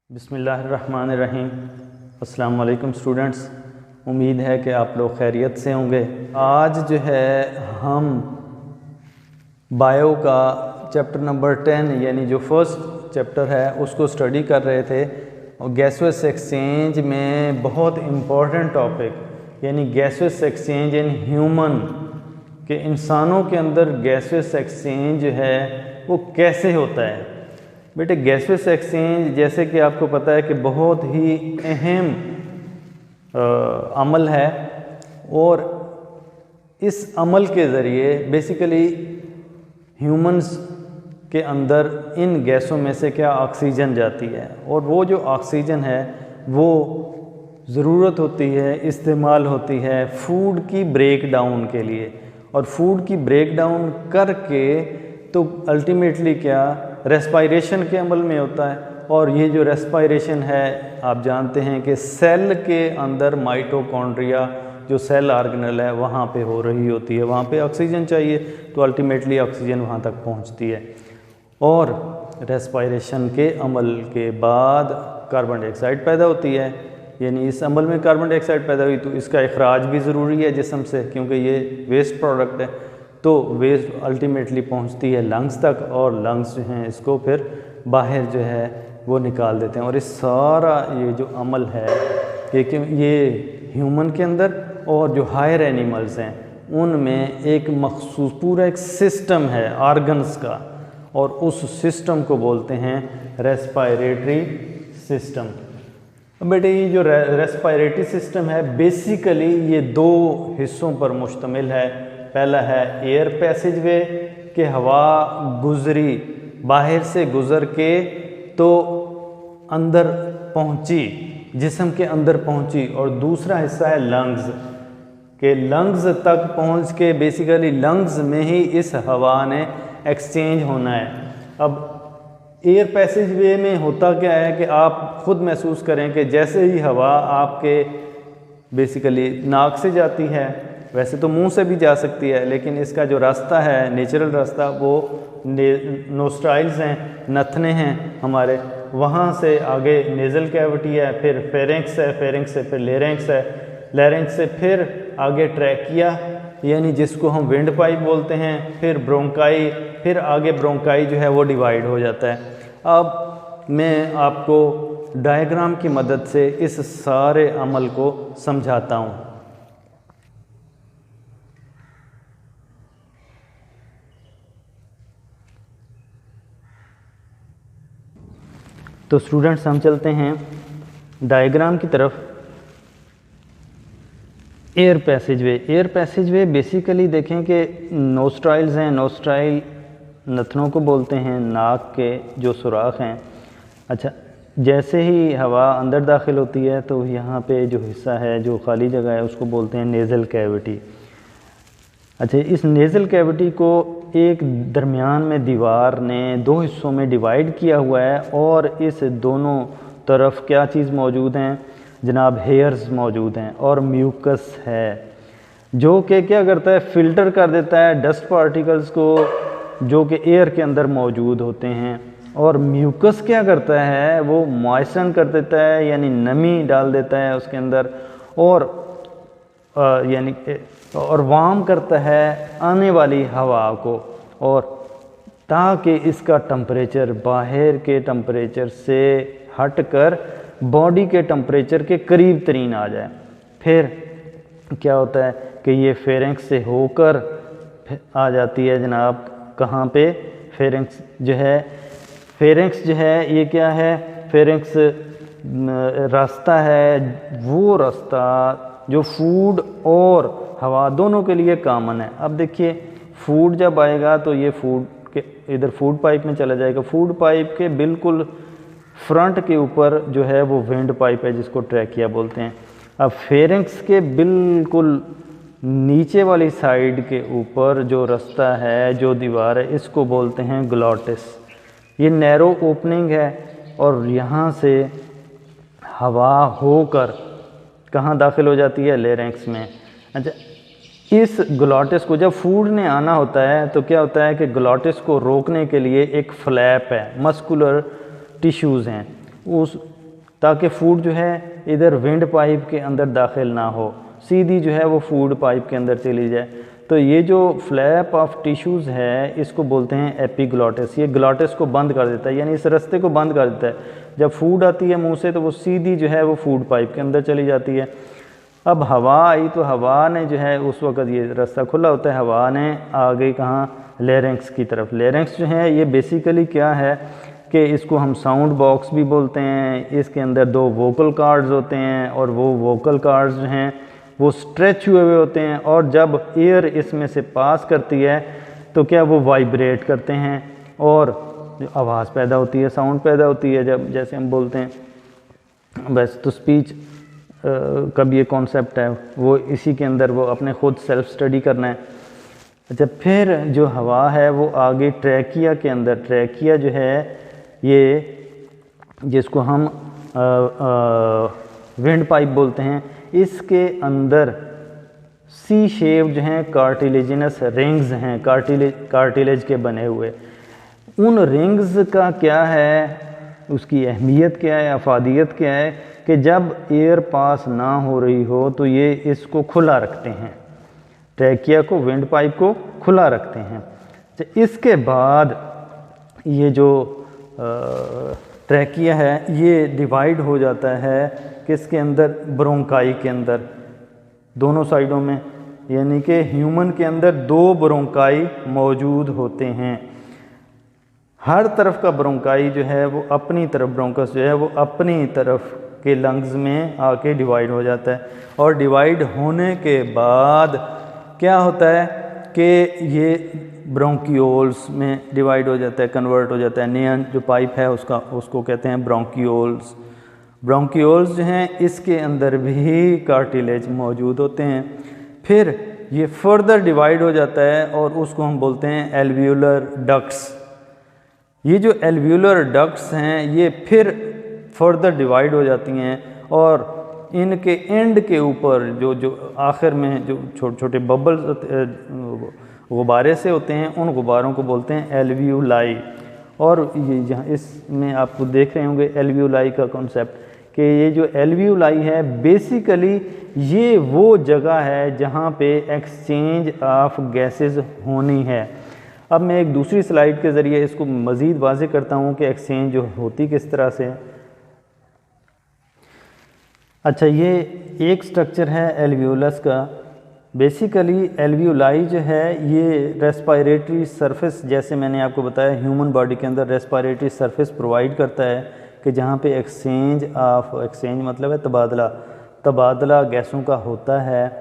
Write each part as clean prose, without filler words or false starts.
बिस्मिल्लाहिर्रहमानिर्रहीम। अस्सलाम वालेकुम स्टूडेंट्स, उम्मीद है कि आप लोग खैरियत से होंगे। आज जो है हम बायो का चैप्टर नंबर 10 यानी जो फर्स्ट चैप्टर है उसको स्टडी कर रहे थे। और गैसेस एक्सचेंज में बहुत इम्पोर्टेंट टॉपिक यानी गैसेस एक्सचेंज इन ह्यूमन के इंसानों के अंदर गैसेस एक्सचेंज जो है वो कैसे होता है। बेटे गैसेस एक्सचेंज जैसे कि आपको पता है कि बहुत ही अहम अमल है और इस अमल के ज़रिए बेसिकली ह्यूमंस के अंदर इन गैसों में से क्या ऑक्सीजन जाती है और वो जो ऑक्सीजन है वो ज़रूरत होती है, इस्तेमाल होती है फूड की ब्रेक डाउन के लिए। और फूड की ब्रेक डाउन करके तो अल्टीमेटली क्या रेस्पायरेशन के अमल में होता है। और ये जो रेस्पायरेशन है आप जानते हैं कि सेल के अंदर माइटोकॉन्ड्रिया जो सेल ऑर्गेनल है वहाँ पे हो रही होती है, वहाँ पे ऑक्सीजन चाहिए तो अल्टीमेटली ऑक्सीजन वहाँ तक पहुँचती है। और रेस्पायरेशन के अमल के बाद कार्बन डाइऑक्साइड पैदा होती है, यानी इस अमल में कार्बन डाइऑक्साइड पैदा हुई तो इसका इखराज भी ज़रूरी है जिस्म से, क्योंकि ये वेस्ट प्रोडक्ट है। तो वेस्ट अल्टीमेटली पहुंचती है लंग्स तक और लंग्स जो हैं इसको फिर बाहर जो है वो निकाल देते हैं। और इस सारा ये जो अमल है ये ह्यूमन के अंदर और जो हायर एनिमल्स हैं उनमें एक मखसूस पूरा एक सिस्टम है ऑर्गन्स का, और उस सिस्टम को बोलते हैं रेस्पायरेटरी सिस्टम। बेटे ये जो रेस्पायरेटरी सिस्टम है बेसिकली ये दो हिस्सों पर मुश्तमिल है। पहला है एयर पैसेजवे कि हवा गुजरी, बाहर से गुज़र के तो अंदर पहुंची, जिस्म के अंदर पहुंची। और दूसरा हिस्सा है लंग्स के लंग्स तक पहुंच के बेसिकली लंग्स में ही इस हवा ने एक्सचेंज होना है। अब एयर पैसेजवे में होता क्या है कि आप ख़ुद महसूस करें कि जैसे ही हवा आपके बेसिकली नाक से जाती है, वैसे तो मुंह से भी जा सकती है लेकिन इसका जो रास्ता है नेचुरल रास्ता वो नोस्ट्राइल्स हैं, नथने हैं हमारे, वहाँ से आगे नेज़ल कैविटी है, फिर फेरिंक्स है, फेरिंक्स से फिर लेरिंक्स है, लेरिंक्स से फिर आगे ट्रैकिया यानी जिसको हम विंड पाइप बोलते हैं, फिर ब्रोंकाई, फिर आगे ब्रोंकाई जो है वो डिवाइड हो जाता है। अब मैं आपको डायग्राम की मदद से इस सारे अमल को समझाता हूँ। तो स्टूडेंट्स हम चलते हैं डायग्राम की तरफ। एयर पैसेजवे बेसिकली देखें कि नोस्ट्राइल्स हैं, नोस्ट्राइल नथनों को बोलते हैं, नाक के जो सुराख हैं। अच्छा, जैसे ही हवा अंदर दाखिल होती है तो यहाँ पे जो हिस्सा है जो खाली जगह है उसको बोलते हैं नेज़ल कैविटी। अच्छा, इस नेज़ल कैविटी को एक दरमियान में दीवार ने दो हिस्सों में डिवाइड किया हुआ है और इस दोनों तरफ क्या चीज़ मौजूद हैं जनाब, हेयर्स मौजूद हैं और म्यूकस है जो कि क्या करता है फ़िल्टर कर देता है डस्ट पार्टिकल्स को जो कि एयर के अंदर मौजूद होते हैं। और म्यूकस क्या करता है वो मॉइस्चर कर देता है यानी नमी डाल देता है उसके अंदर, और यानी और वार्म करता है आने वाली हवा को, और ताकि इसका टेम्परेचर बाहर के टेम्परेचर से हटकर बॉडी के टेम्परेचर के करीब तरीन आ जाए। फिर क्या होता है कि ये फेरिंक्स से होकर आ जाती है जनाब कहाँ पे, फेरिंक्स जो है ये क्या है, फेरिंक्स रास्ता है, वो रास्ता जो फूड और हवा दोनों के लिए कॉमन है। अब देखिए फूड जब आएगा तो ये फूड के इधर फूड पाइप में चला जाएगा, फूड पाइप के बिल्कुल फ्रंट के ऊपर जो है वो विंड पाइप है जिसको ट्रैकिया बोलते हैं। अब फेरिंक्स के बिल्कुल नीचे वाली साइड के ऊपर जो रास्ता है जो दीवार है इसको बोलते हैं ग्लॉटिस। ये नैरो ओपनिंग है और यहाँ से हवा होकर कहाँ दाखिल हो जाती है, लेरिंक्स में। अच्छा, इस ग्लॉटिस को जब फूड ने आना होता है तो क्या होता है कि ग्लॉटिस को रोकने के लिए एक फ्लैप है, मस्कुलर टिश्यूज़ हैं, उस ताकि फूड जो है इधर विंड पाइप के अंदर दाखिल ना हो, सीधी जो है वो फूड पाइप के अंदर चली जाए। तो ये जो फ्लैप ऑफ टिश्यूज़ है इसको बोलते हैं एपिग्लॉटिस। ये ग्लॉटिस को बंद कर देता है, यानी इस रास्ते को बंद कर देता है। जब फूड आती है मुंह से तो वो सीधी जो है वो फूड पाइप के अंदर चली जाती है। अब हवा आई तो हवा ने जो है उस वक़्त ये रास्ता खुला होता है, हवा ने आ गई कहाँ, लेरिंक्स की तरफ। लेरिंक्स जो है ये बेसिकली क्या है कि इसको हम साउंड बॉक्स भी बोलते हैं। इसके अंदर 2 वोकल कार्ड्स होते हैं और वो वोकल कार्ड्स जो हैं वो स्ट्रेच हुए हुए होते हैं, और जब एयर इसमें से पास करती है तो क्या वो वाइब्रेट करते हैं और आवाज़ पैदा होती है, साउंड पैदा होती है, जब जैसे हम बोलते हैं। बस तो स्पीच का भी ये कॉन्सेप्ट है, वो इसी के अंदर वो अपने खुद सेल्फ स्टडी करना है। अच्छा, फिर जो हवा है वो आगे ट्रैकिया के अंदर, ट्रैकिया जो है ये जिसको हम विंड पाइप बोलते हैं, इसके अंदर सी शेप जो हैं कार्टिलेजिनस रिंग्स हैं, कार्टिलेज के बने हुए। उन रिंग्स का क्या है, उसकी अहमियत क्या है, अफादियत क्या है कि जब एयर पास ना हो रही हो तो ये इसको खुला रखते हैं, ट्रैकिया को, विंड पाइप को खुला रखते हैं। तो इसके बाद ये जो ट्रैकिया है ये डिवाइड हो जाता है किसके अंदर, ब्रोंकाई के अंदर, दोनों साइडों में। यानी कि ह्यूमन के अंदर 2 ब्रोंकाई मौजूद होते हैं। हर तरफ का ब्रोंकाई जो है वो अपनी तरफ, ब्रोंकस जो है वो अपनी तरफ के लंग्स में आके डिवाइड हो जाता है। और डिवाइड होने के बाद क्या होता है कि ये ब्रोंकियोल्स में डिवाइड हो जाता है, कन्वर्ट हो जाता है। नया जो पाइप है उसको कहते हैं ब्रोंकियोल्स। ब्रोंकियोल्स जो हैं इसके अंदर भी कार्टिलेज मौजूद होते हैं। फिर ये फर्दर डिवाइड हो जाता है और उसको हम बोलते हैं एल्वियोलर डक्ट्स। ये जो एल्वियोलर डक्ट्स हैं ये फिर फर्दर डिवाइड हो जाती हैं और इनके एंड के ऊपर जो आखिर में जो छोटे छोटे बबल्स गुब्बारे से होते हैं, उन गुब्बारों को बोलते हैं एल्वियोलाई। और ये जहाँ इसमें आपको देख रहे होंगे एल्वियोलाई का कॉन्सेप्ट, कि ये जो एल्वियोलाई है बेसिकली ये वो जगह है जहाँ पे एक्सचेंज ऑफ गैसेस होनी है। अब मैं एक दूसरी स्लाइड के ज़रिए इसको मज़ीद वाज़ेह करता हूँ कि एक्सचेंज जो होती किस तरह से है। अच्छा, ये एक स्ट्रक्चर है एल्वियोलस का। बेसिकली एल्वियोलाई जो है ये रेस्पिरेटरी सरफेस, जैसे मैंने आपको बताया ह्यूमन बॉडी के अंदर रेस्पिरेटरी सरफेस प्रोवाइड करता है कि जहाँ पे एक्सचेंज मतलब है तबादला गैसों का होता है।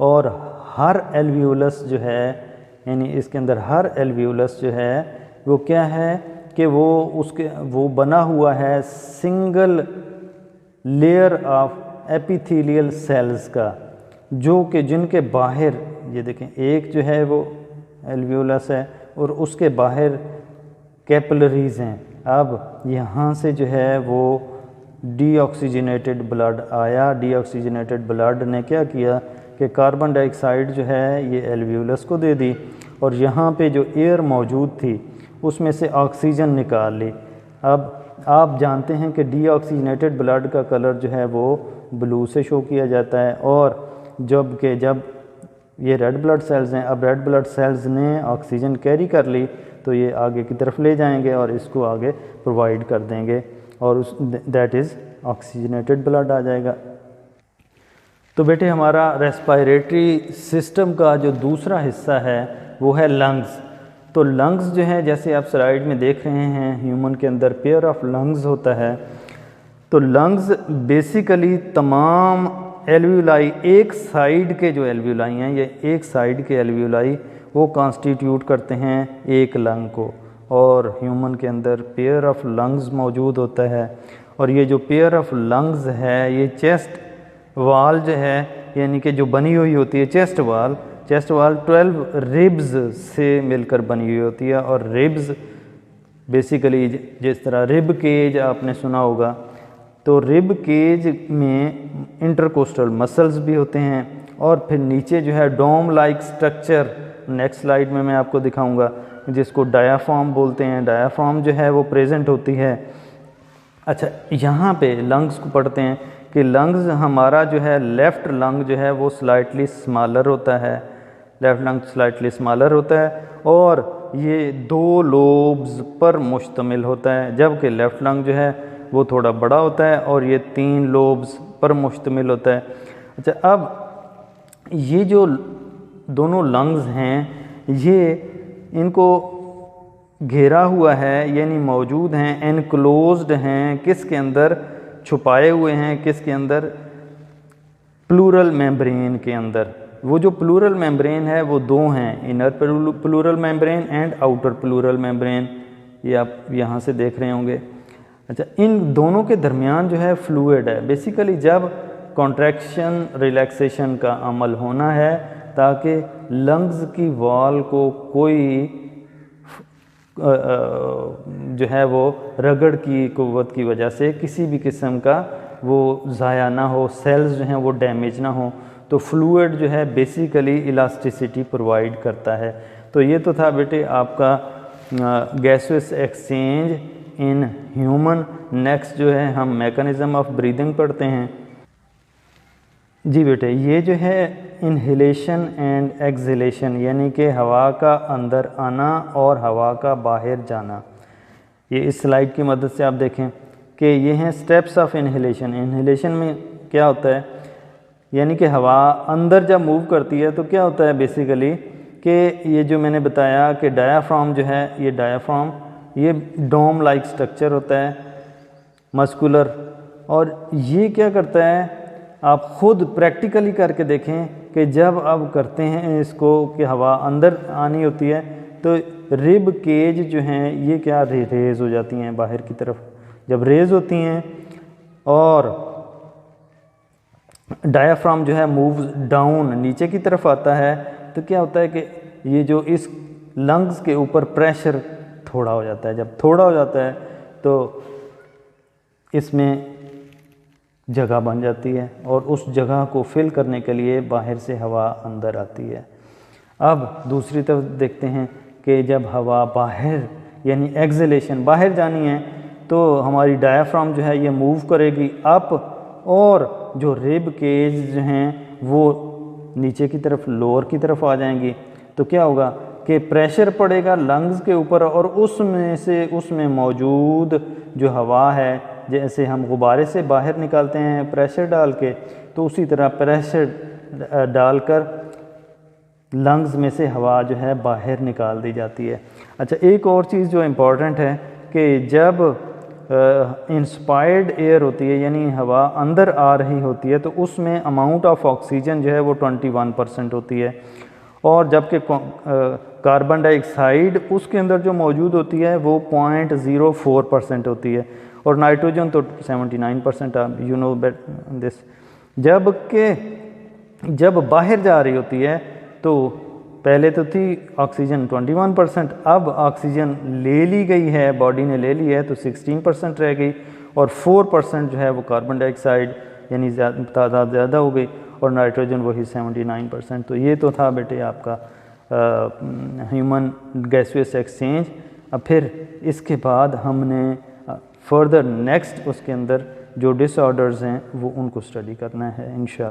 और हर एल्वियोलस जो है, यानी इसके अंदर हर एल्वियोलस जो है वो क्या है कि वो बना हुआ है single layer of epithelial cells का, जो कि जिनके बाहर ये देखें, एक जो है वो एल्वियोलस है और उसके बाहर कैपिलरीज हैं। अब यहाँ से जो है वो डीऑक्सीजनेटेड ब्लड आया। डीऑक्सीजनेटेड ब्लड ने क्या किया कि कार्बन डाइऑक्साइड जो है ये एल्वियोलस को दे दी और यहाँ पे जो एयर मौजूद थी उसमें से ऑक्सीजन निकाल ली। अब आप जानते हैं कि डीऑक्सीजनेटेड ब्लड का कलर जो है वो ब्लू से शो किया जाता है, और जब ये रेड ब्लड सेल्स हैं, अब रेड ब्लड सेल्स ने ऑक्सीजन कैरी कर ली तो ये आगे की तरफ ले जाएंगे और इसको आगे प्रोवाइड कर देंगे और दैट इज़ ऑक्सीजनेटेड ब्लड आ जाएगा। तो बेटे हमारा रेस्पिरेटरी सिस्टम का जो दूसरा हिस्सा है वो है लंग्स। तो लंग्स जो है, जैसे आप स्लाइड में देख रहे हैं, ह्यूमन के अंदर पेयर ऑफ लंग्स होता है। तो लंग्स बेसिकली तमाम एल्वियोलाई, एक साइड के जो एल्वियोलाई हैं, ये एक साइड के एल्वियोलाई वो कॉन्स्टिट्यूट करते हैं एक लंग को, और ह्यूमन के अंदर पेयर ऑफ लंग्स मौजूद होता है। और ये जो पेयर ऑफ लंग्स है ये चेस्ट वाल जो है, यानी कि जो बनी हुई होती है चेस्ट वाल 12 रिब्स से मिलकर बनी हुई होती है। और रिब्स बेसिकली जिस तरह रिब केज आपने सुना होगा, तो रिब केज में इंटरकोस्टल मसल्स भी होते हैं और फिर नीचे जो है डोम लाइक स्ट्रक्चर, नेक्स्ट स्लाइड में मैं आपको दिखाऊंगा, जिसको डायाफ्राम बोलते हैं। डायाफ्राम जो है वो प्रेजेंट होती है अच्छा, यहाँ पे लंग्स को पढ़ते हैं कि लंग्स हमारा जो है लेफ़्ट लंग जो है वो स्लाइटली स्मॉलर होता है, लेफ़्ट लंग स्लाइटली स्मॉलर होता है और ये 2 लोब्स पर मुश्तमिल होता है, जबकि लेफ़्ट लंग जो है वो थोड़ा बड़ा होता है और ये 3 लोब्स पर मुश्तमिल होता है। अच्छा, अब ये जो दोनों लंग्स हैं ये इनको घेरा हुआ है, यानी मौजूद हैं, एनक्लोज्ड हैं, किसके अंदर छुपाए हुए हैं, किसके अंदर, प्लूरल मेम्ब्रेन के अंदर। वो जो प्लूरल मेम्ब्रेन है वो 2 हैं, inner pleural membrane and outer pleural membrane, ये आप यहाँ से देख रहे होंगे। अच्छा, इन दोनों के दरमियान जो है फ्लूइड है। बेसिकली जब कॉन्ट्रैक्शन रिलैक्सेशन का अमल होना है ताकि लंग्स की वॉल को कोई जो है वो रगड़ की क़ुव्वत की वजह से किसी भी किस्म का वो ज़ाया ना हो, सेल्स जो हैं वो डैमेज ना हो, तो फ्लूइड जो है बेसिकली इलास्टिसिटी प्रोवाइड करता है। तो ये तो था बेटे आपका gases exchange in human. Next जो है हम मैकेनिज़्म ऑफ ब्रीदिंग पढ़ते हैं। जी बेटे, ये जो है इन्हेलेशन एंड एक्सहेलेशन, यानी कि हवा का अंदर आना और हवा का बाहर जाना, ये इस स्लाइड की मदद से आप देखें कि ये हैं स्टेप्स ऑफ इन्हेलेशन। इन्हेलेशन में क्या होता है, यानी कि हवा अंदर जब मूव करती है तो क्या होता है बेसिकली कि ये जो मैंने बताया कि डायाफ्राम जो है, ये डायाफ्राम ये डोम लाइक स्ट्रक्चर होता है मस्कुलर, और ये क्या करता है, आप ख़ुद प्रैक्टिकली करके देखें कि जब आप करते हैं इसको कि हवा अंदर आनी होती है तो रिब केज जो हैं ये क्या रेज हो जाती हैं बाहर की तरफ। जब रेज होती हैं और डायाफ्राम जो है मूव डाउन नीचे की तरफ आता है तो क्या होता है कि ये जो इस लंग्स के ऊपर प्रेशर थोड़ा हो जाता है। जब थोड़ा हो जाता है तो इसमें जगह बन जाती है और उस जगह को फिल करने के लिए बाहर से हवा अंदर आती है। अब दूसरी तरफ देखते हैं कि जब हवा बाहर यानी एक्सहेलेशन बाहर जानी है तो हमारी डायाफ्राम जो है ये मूव करेगी अप, और जो रिब केज जो हैं वो नीचे की तरफ लोअर की तरफ आ जाएंगी। तो क्या होगा कि प्रेशर पड़ेगा लंग्स के ऊपर और उसमें मौजूद जो हवा है, जैसे हम गुब्बारे से बाहर निकालते हैं प्रेशर डाल के, तो उसी तरह प्रेशर डालकर लंग्स में से हवा जो है बाहर निकाल दी जाती है। अच्छा, एक और चीज़ जो इम्पॉर्टेंट है कि जब इंस्पायर्ड एयर होती है यानी हवा अंदर आ रही होती है तो उसमें अमाउंट ऑफ ऑक्सीजन जो है वो 21% होती है, और जबकि कार्बन डाइऑक्साइड उसके अंदर जो मौजूद होती है वो 0.04% होती है, और नाइट्रोजन तो 79%, यू नो दिस। जबकि जब बाहर जा रही होती है तो पहले तो थी ऑक्सीजन 21%, अब ऑक्सीजन ले ली गई है, बॉडी ने ले ली है तो 16% रह गई, और 4% जो है वो कार्बन डाइऑक्साइड यानी तादाद ज़्यादा हो गई, और नाइट्रोजन वही 79%। तो ये तो था बेटे आपका ह्यूमन गैसेस एक्सचेंज। अब फिर इसके बाद हमने फर्दर नेक्स्ट उसके अंदर जो डिसऑर्डर्स हैं वो उनको स्टडी करना है इंशाअल्लाह।